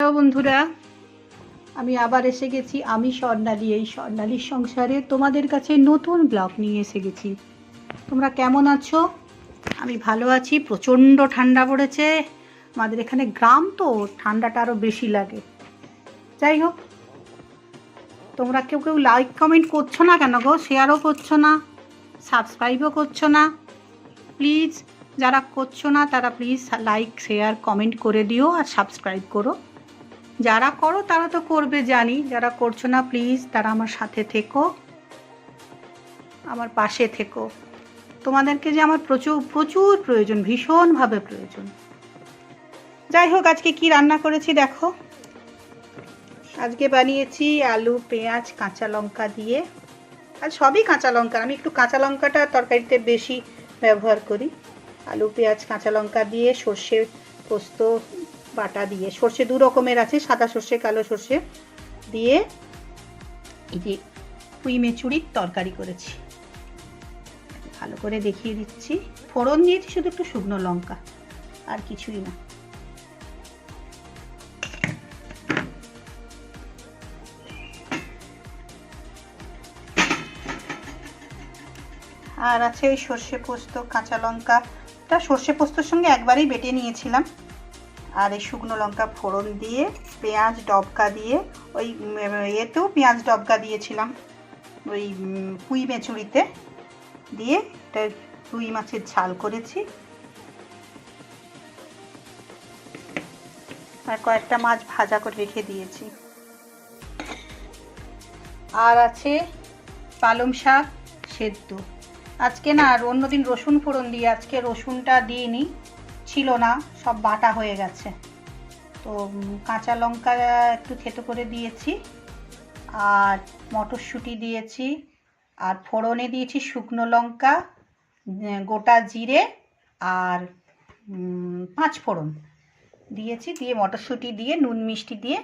Hello বন্ধুরা, আমি আবার এসে গেছি। আমি স্বর্ণালী, এই স্বর্ণালীর সংসারে তোমাদের কাছে নতুন ব্লগ নিয়ে এসে গেছি। তোমরা কেমন আছো? আমি ভালো আছি। প্রচণ্ড ঠান্ডা পড়েছে আমাদের এখানে, গ্রাম তো ঠান্ডাটা আরও বেশি লাগে। যাই হোক, তোমরা কেউ কেউ লাইক কমেন্ট করছো না কেন গো? শেয়ারও করছো না, সাবস্ক্রাইবও করছো না। প্লিজ, যারা করছো না তারা প্লিজ লাইক শেয়ার কমেন্ট করে দিও আর সাবস্ক্রাইব করো। যারা করো তারা তো করবে জানি, যারা করছো না প্লিজ তারা আমার সাথে থেকো, আমার পাশে থেকো। তোমাদেরকে যে আমার প্রচুর প্রচুর প্রয়োজন, ভীষণভাবে প্রয়োজন। যাই হোক, আজকে কি রান্না করেছি দেখো। আজকে বানিয়েছি আলু, পেঁয়াজ, কাঁচা লঙ্কা দিয়ে। আর সবই কাঁচা লঙ্কা, আমি একটু কাঁচা লঙ্কাটা তরকারিতে বেশি ব্যবহার করি। আলু, পেঁয়াজ, কাঁচা লঙ্কা দিয়ে সর্ষে পোস্ত বাটা দিয়ে, সর্ষে দু রকমের আছে, সাদা সর্ষে কালো সর্ষে দিয়ে এই যে পুঁই মেচুরির তরকারি করেছি। ভালো করে দেখিয়ে দিচ্ছি। ফোড়ন দিয়েছি শুধু একটু শুকনো লঙ্কা, আর কিছুই না। আর আছে ওই সর্ষে পোস্ত, কাঁচা লঙ্কাটা সর্ষে পোস্তর সঙ্গে একবারেই বেটে নিয়েছিলাম। আর এই শুকনো লঙ্কা ফোড়ন দিয়ে, পেঁয়াজ ডবকা দিয়ে, ওই এতেও পেঁয়াজ ডবকা দিয়েছিলাম ওই পুঁই মেচুরিতে দিয়ে, এটা রুই মাছের ঝাল করেছি। আর কয়েকটা মাছ ভাজা করে রেখে দিয়েছি। আর আছে পালং শাক সেদ্ধ। আজকে না, আর অন্যদিন রসুন ফোড়ন দিয়ে, আজকে রসুনটা দিইনি, ছিল না, সব বাটা হয়ে গেছে। তো কাঁচা লঙ্কা একটু থেতো করে দিয়েছি, আর মটরশুঁটি দিয়েছি, আর ফোড়নে দিয়েছি শুকনো লঙ্কা, গোটা জিরে আর 5 ফোড়ন দিয়েছি, দিয়ে মটরশুঁটি দিয়ে নুন মিষ্টি দিয়ে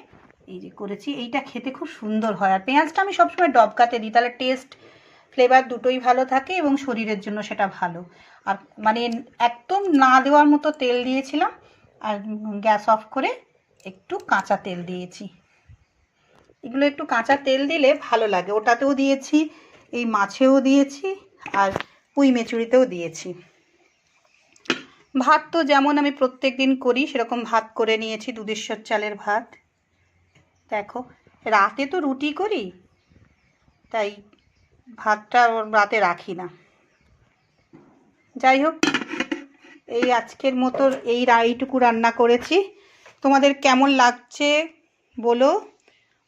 এই যে করেছি। এইটা খেতে খুব সুন্দর হয়। আর পেঁয়াজটা আমি সবসময় ডবকাতে দিই, তাহলে টেস্ট ফ্লেভার দুটোই ভালো থাকে এবং শরীরের জন্য সেটা ভালো। আর মানে একদম না দেওয়ার মতো তেল দিয়েছিলাম, আর গ্যাস অফ করে একটু কাঁচা তেল দিয়েছি। এগুলো একটু কাঁচা তেল দিলে ভালো লাগে। ওটাতেও দিয়েছি, এই মাছেও দিয়েছি, আর পুঁই মেচুরিতেও দিয়েছি। ভাত তো যেমন আমি প্রত্যেক দিন করি সেরকম ভাত করে নিয়েছি, দুধেশ্বর চালের ভাত। দেখো, রাতে তো রুটি করি, তাই ভাতটা রাতে রাখি না। যাই হোক, এই আজকের মতো এইটুকু রান্না করেছি। তোমাদের কেমন লাগছে বলো,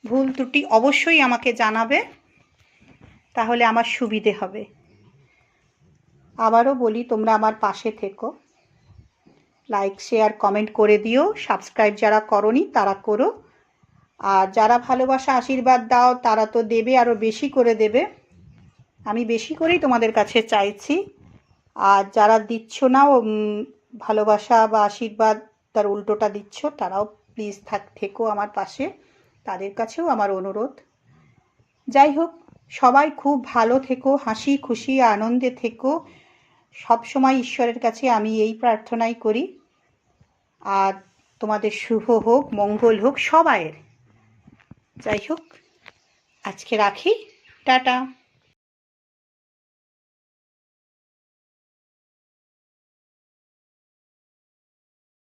ভুল ত্রুটি অবশ্যই আমাকে জানাবে, তাহলে আমার সুবিধে হবে। আবারও বলি, তোমরা আমার পাশে থেকো, লাইক শেয়ার কমেন্ট করে দিও, সাবস্ক্রাইব যারা করনি তারা করো। আর যারা ভালোবাসা আশীর্বাদ দাও তারা তো দেবে, আরও বেশি করে দেবে। আমি বেশি করেই তোমাদের কাছে চাইছি। আর যারা দিচ্ছ না ভালোবাসা বা আশীর্বাদ, তার উল্টোটা দিচ্ছ, তারাও প্লিজ থেকো আমার পাশে, তাদের কাছেও আমার অনুরোধ। যাই হোক, সবাই খুব ভালো থেকো, হাসি খুশি আনন্দে থেকো। সব সময় ঈশ্বরের কাছে আমি এই প্রার্থনাই করি। আর তোমাদের শুভ হোক, মঙ্গল হোক সবাইয়ের। যাই হোক, আজকে রাখি, টাটা।